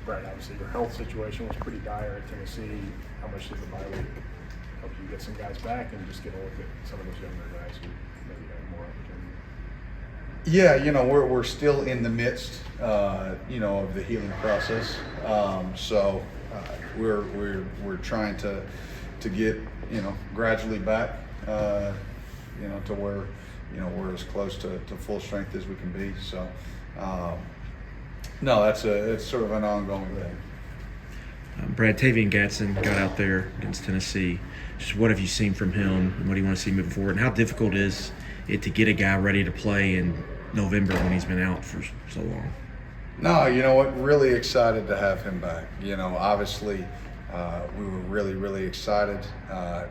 Brad, obviously your health situation was pretty dire at Tennessee. How much did the bye week help you get some guys back and just get a look at some of those younger guys who maybe have more opportunity? Yeah, we're still in the midst, of the healing process. So we're trying to get, gradually back, to where, we're as close to full strength as we can be. So, no, it's sort of an ongoing thing. Brad, Tavian Gatson got out there against Tennessee. Just what have you seen from him, and what do you want to see moving forward? And how difficult is it to get a guy ready to play in November when he's been out for so long? No, you know what? Really excited to have him back. Obviously, we were really, really excited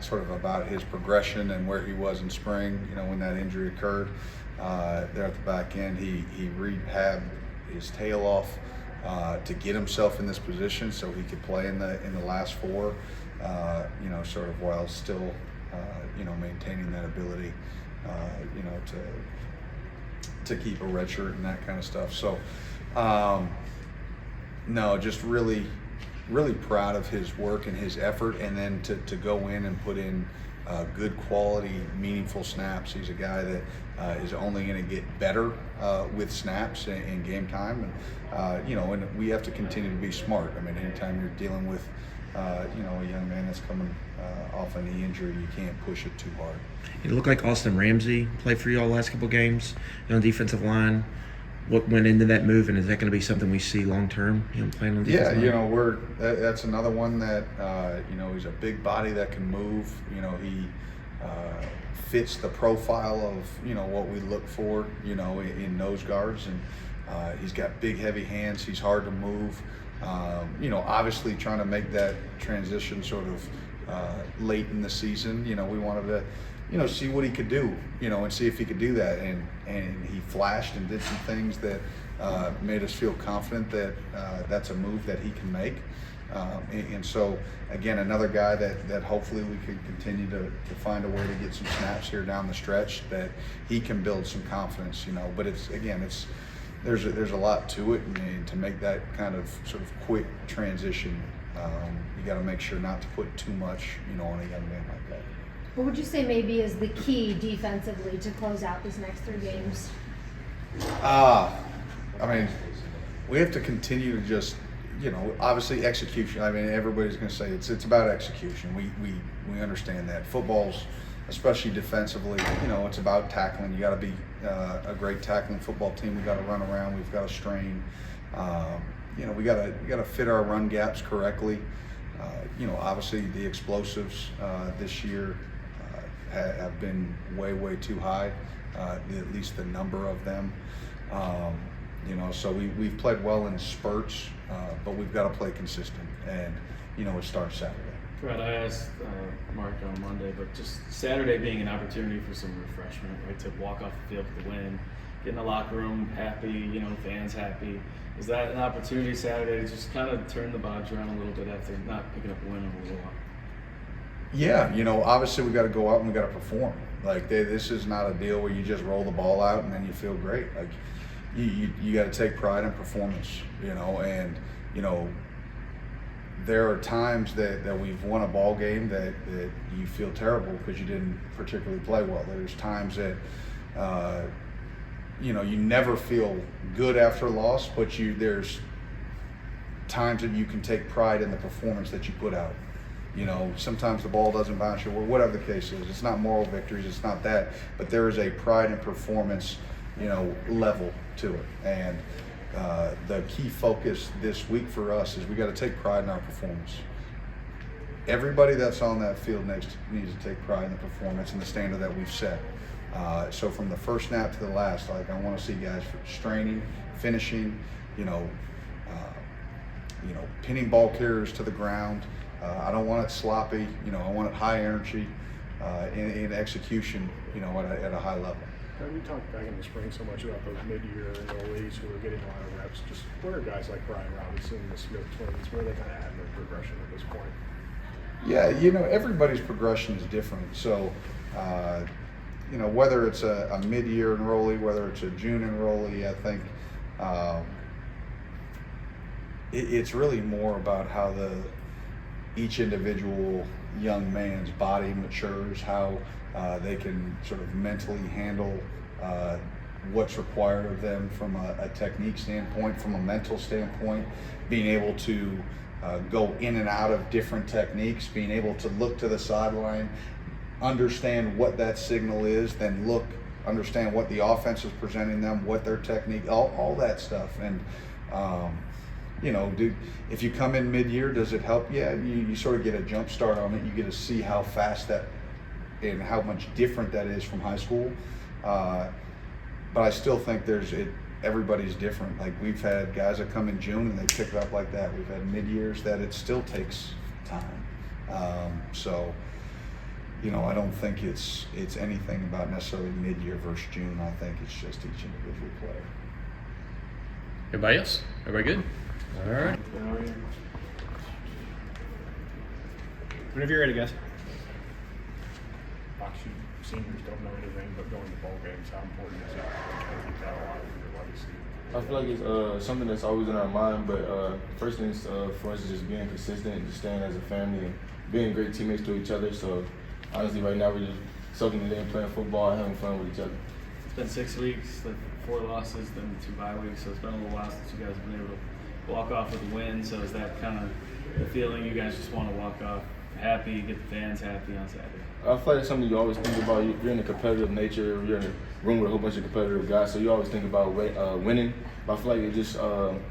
sort of about his progression and where he was in spring, when that injury occurred. There at the back end, he rehabbed his tail off to get himself in this position so he could play in the last four, sort of while still, maintaining that ability, to keep a red shirt and that kind of stuff. So, no, just really, really proud of his work and his effort, and then to go in and put in good quality, meaningful snaps. He's a guy that is only going to get better with snaps in game time, and and we have to continue to be smart. I mean, anytime you're dealing with a young man that's coming off a knee injury, you can't push it too hard. It looked like Austin Ramsey played for you all the last couple of games on the defensive line. What went into that move, and is that going to be something we see long term? Playing on the defensive line? That's another one that he's a big body that can move. He fits the profile of what we look for in nose guards, and he's got big heavy hands. He's hard to move. Obviously trying to make that transition sort of late in the season. We wanted to see what he could do, and see if he could do that. And he flashed and did some things that made us feel confident that that's a move that he can make. And so, again, another guy that hopefully we could continue to find a way to get some snaps here down the stretch that he can build some confidence, But there's a lot to it, and to make that kind of sort of quick transition, you got to make sure not to put too much, on a young man like that. What would you say maybe is the key defensively to close out these next 3 games? We have to continue to just, obviously execution. Everybody's going to say it's about execution. We understand that. Football's, especially defensively, it's about tackling. You got to be a great tackling football team. We got to run around. We've got to strain. We got to fit our run gaps correctly. Obviously the explosives this year have been way too high, at least the number of them. So we've played well in spurts, but we've got to play consistent, and it starts Saturday. Brad, I asked Mark on Monday, but just Saturday being an opportunity for some refreshment, right? To walk off the field with the win, get in the locker room happy, fans happy. Is that an opportunity Saturday to just kind of turn the vibes around a little bit after not picking up a win over a while? Yeah, obviously we got to go out and we got to perform. This is not a deal where you just roll the ball out and then you feel great. You got to take pride in performance, and there are times that we've won a ball game that you feel terrible because you didn't particularly play well. There's times that you never feel good after a loss, but there's times that you can take pride in the performance that you put out. Sometimes the ball doesn't bounce you, whatever the case is. It's not moral victories, it's not that, but there is a pride in performance, level to it. And the key focus this week for us is we got to take pride in our performance. Everybody that's on that field needs to take pride in the performance and the standard that we've set. So from the first snap to the last, I want to see guys straining, finishing, pinning ball carriers to the ground. I don't want it sloppy. I want it high energy in execution. At a high level. We talked back in the spring so much about those mid-year enrollees who are getting a lot of reps. Just where are guys like Brian Robinson, the Smith twins, where are they kind of at in their progression at this point? Yeah, everybody's progression is different. So, whether it's a mid-year enrollee, whether it's a June enrollee, I think It's really more about how each individual young man's body matures, how they can sort of mentally handle what's required of them from a technique standpoint, from a mental standpoint, being able to go in and out of different techniques, being able to look to the sideline, understand what that signal is, then understand what the offense is presenting them, what their technique, all that stuff. And you know, if you come in mid-year, does it help? Yeah, you sort of get a jump start on it. You get to see how fast that and how much different that is from high school. But I still think everybody's different. Like, we've had guys that come in June and they pick it up like that. We've had mid-years that it still takes time. So, you know, I don't think it's anything about necessarily mid-year versus June. I think it's just each individual player. Everybody else? Everybody good? All right. Whenever you're ready, guys. Obviously, seniors don't know anything but going to bowl games. How important is it to kind of keep that alive in your legacy? I feel like it's something that's always in our mind, but first thing is for us is just being consistent and just staying as a family and being great teammates to each other. So honestly, right now we're just soaking it in, playing football, and having fun with each other. It's been 6 weeks, like 4 losses, then 2 bye weeks, so it's been a little while since you guys have been able to walk off with a win. So is that kind of the feeling you guys just want to walk off happy, get the fans happy on Saturday? I feel like it's something you always think about. You're in a competitive nature. You're in a room with a whole bunch of competitive guys, so you always think about winning. But I feel like it just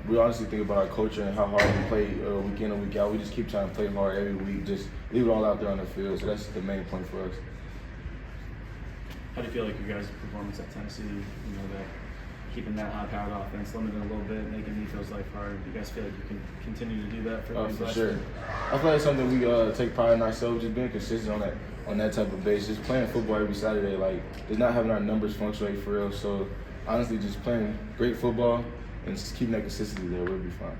we honestly think about our culture and how hard we play week in and week out. We just keep trying to play hard every week, just leave it all out there on the field. So that's the main point for us. How do you feel like your guys' performance at Tennessee, you know, that keeping that high-powered offense limited a little bit, making Nico's life hard? Do you guys feel like you can continue to do that For sure. I feel like it's something we take pride in ourselves, just being consistent on that type of basis. Playing football every Saturday, like, just not having our numbers fluctuate for real. So honestly, just playing great football and just keeping that consistency there, we'll be fine.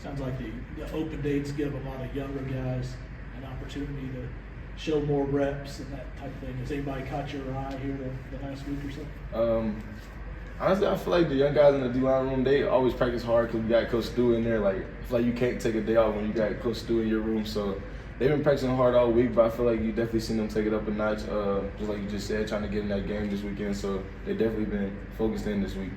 Sounds like the open dates give a lot of younger guys an opportunity to show more reps and that type of thing. Has anybody caught your eye here the last week or so? Honestly, I feel like the young guys in the D-line room, they always practice hard because we got Coach Stu in there. Like, I feel like you can't take a day off when you got Coach Stu in your room. So they've been practicing hard all week, but I feel like you definitely seen them take it up a notch, just like you just said, trying to get in that game this weekend. So they've definitely been focused in this week.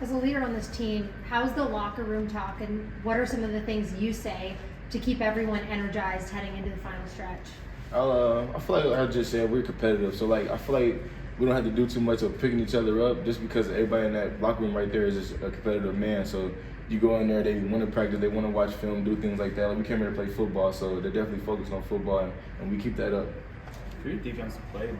As a leader on this team, how's the locker room talk, and what are some of the things you say to keep everyone energized heading into the final stretch? I feel like I just said we're competitive. So, like, I feel like we don't have to do too much of picking each other up just because everybody in that locker room right there is just a competitive man. So you go in there, they want to practice, they want to watch film, do things like that. Like, we came here to play football, so they're definitely focused on football, and we keep that up. For your defense to play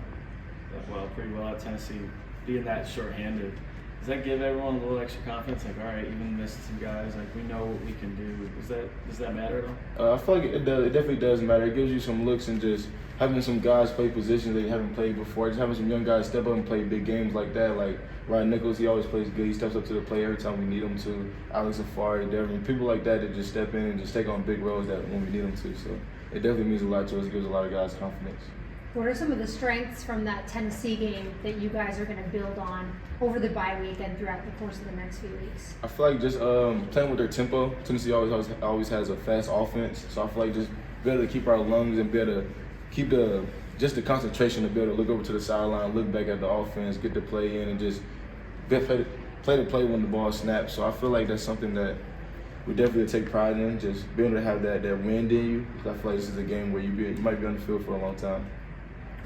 pretty well at Tennessee, being that shorthanded, does that give everyone a little extra confidence? Like, all right, even missing some guys, like, we know what we can do. Does that matter at all? I feel like it definitely does matter. It gives you some looks, and just having some guys play positions that you haven't played before, just having some young guys step up and play big games like that. Like Ryan Nichols, he always plays good. He steps up to the plate every time we need him to. Alex Afari, Devin, people like that just step in and just take on big roles that when we need them to. So it definitely means a lot to us. It gives a lot of guys confidence. What are some of the strengths from that Tennessee game that you guys are going to build on over the bye week and throughout the course of the next few weeks? I feel like just playing with their tempo. Tennessee always has a fast offense, so I feel like just be able to keep our lungs and be able to keep the concentration to be able to look over to the sideline, look back at the offense, get the play in, and just play the play when the ball snaps. So I feel like that's something that we definitely take pride in, just being able to have that wind in you. Because I feel like this is a game where you might be on the field for a long time.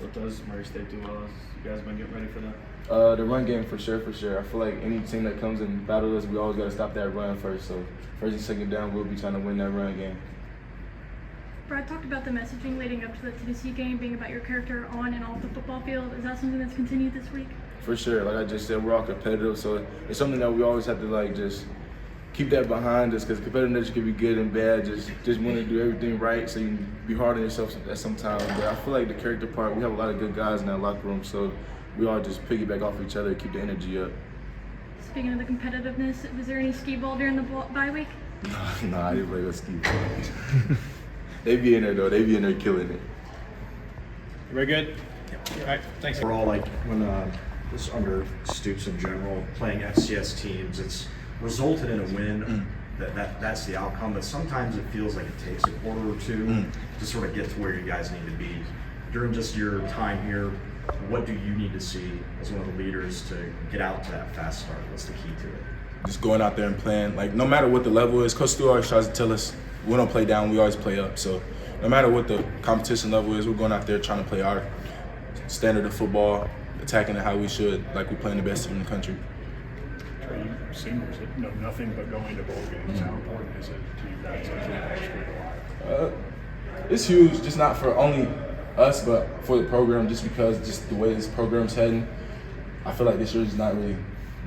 What does Murray State do well? You guys been getting ready for that? The run game for sure. I feel like any team that comes and battles us, we always got to stop that run first. So first and second down, we'll be trying to win that run game. Brad talked about the messaging leading up to the Tennessee game being about your character on and off the football field. Is that something that's continued this week? For sure. Like I just said, we're all competitive, so it's something that we always have to like just keep that behind us, because competitiveness can be good and bad. Just want to do everything right, so you can be hard on yourself at some time. But I feel like the character part, we have a lot of good guys in that locker room, so we all just piggyback off each other and keep the energy up. Speaking of the competitiveness, was there any skee ball during the bye week? No, I didn't play with skee ball. They be in there though. They be in there killing it. Everybody good? All right, thanks. We're all like, when just under Stoops in general, playing FCS teams, it's resulted in a win. That's the outcome, but sometimes it feels like it takes a quarter or two to sort of get to where you guys need to be. During just your time here, what do you need to see as one of the leaders to get out to that fast start? What's the key to it? Just going out there and playing. Like, no matter what the level is, Coach Stu always tries to tell us we don't play down, we always play up. So no matter what the competition level is, we're going out there trying to play our standard of football, attacking it how we should, like we're playing the best team in the country. For you seniors that know nothing but going to bowl games, how important is it to you guys as you alive? It's huge, just not for only us, but for the program, just because just the way this program's heading. I feel like this year is not really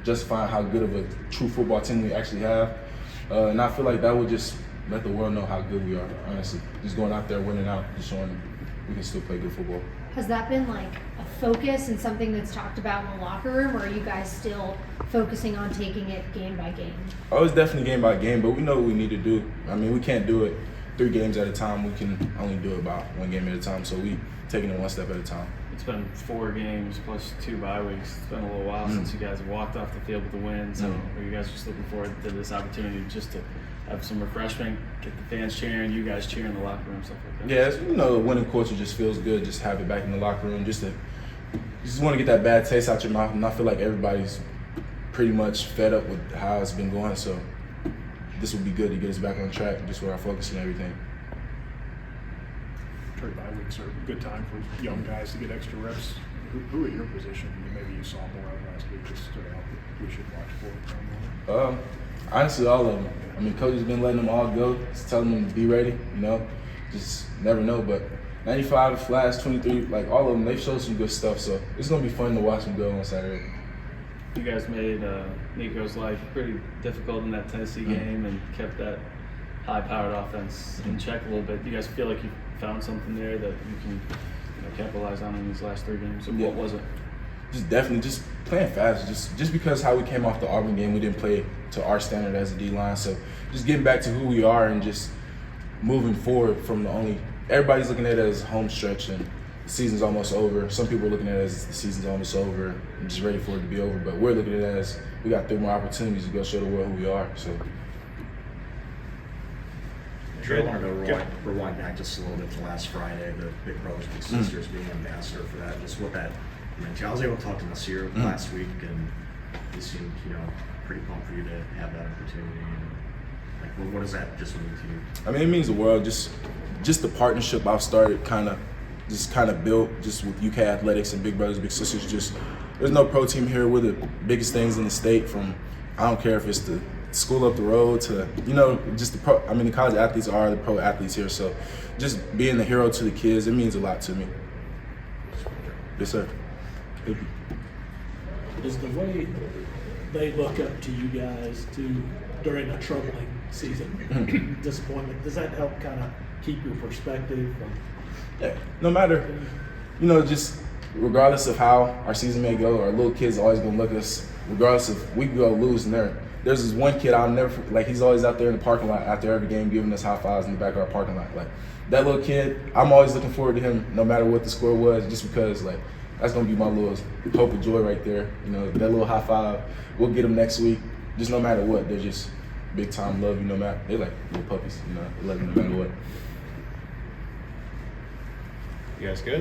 justifying how good of a true football team we actually have. And I feel like that would just let the world know how good we are, honestly. Just going out there, winning out, just showing we can still play good football. Has that been like a focus and something that's talked about in the locker room, or are you guys still focusing on taking it game by game? Oh, it's definitely game by game, but we know what we need to do. I mean, we can't do it 3 games at a time. We can only do it about 1 game at a time, so we taking it 1 step at a time. It's been 4 games plus 2 bye weeks. It's been a little while since you guys have walked off the field with a win. So are you guys just looking forward to this opportunity just to have some refreshment, get the fans cheering, you guys cheering in the locker room, stuff like that? Yeah, the winning culture just feels good. Just have it back in the locker room. Just want to get that bad taste out your mouth. And I feel like everybody's pretty much fed up with how it's been going. So this would be good to get us back on track, just with our focus and everything. Sure, bye weeks are a good time for young guys to get extra reps. Who at your position maybe you saw more of last week that stood out that we should watch for? Honestly, all of them. I mean, Coach has been letting them all go, just telling them to be ready, just never know. But 95, Flash, 23, like all of them, they've showed some good stuff. So it's going to be fun to watch them go on Saturday. You guys made Nico's life pretty difficult in that Tennessee game and kept that high-powered offense in check a little bit. Do you guys feel like you found something there that you can capitalize on in these last 3 games? What was it? Just definitely just playing fast. Just because how we came off the Auburn game, we didn't play to our standard as a D-line. So just getting back to who we are and just moving forward from everybody's looking at it as a home stretch and the season's almost over. Some people are looking at it as the season's almost over and just ready for it to be over. But we're looking at it as we got 3 more opportunities to go show the world who we are. So. I want to rewind back just a little bit to last Friday, the Big Brothers Big Sisters being ambassador for that, just what that meant. I was able to talk to Nasir last week, and he seemed, pretty pumped for you to have that opportunity. And, what does that just mean to you? I mean, it means the world. Just the partnership I've started, kind of built just with UK Athletics and Big Brothers Big Sisters. Just there's no pro team here. We're the biggest things in the state. From I don't care if it's the school up the road to just the pro. I mean, the college athletes are the pro athletes here. So just being the hero to the kids, it means a lot to me. Yes, sir. Thank you. Is the way they look up to you guys during a troubling season, disappointment, does that help kind of keep your perspective? Yeah, no matter, just regardless of how our season may go, our little kids always gonna look at us, regardless if we go lose. And there's this one kid I'll never, he's always out there in the parking lot after every game giving us high fives in the back of our parking lot. That little kid, I'm always looking forward to him no matter what the score was, just because that's gonna be my little hope and joy right there. That little high five, we'll get them next week. Just no matter what, they're just big time love you. No matter, they're like little puppies. They love you no matter what. You guys good?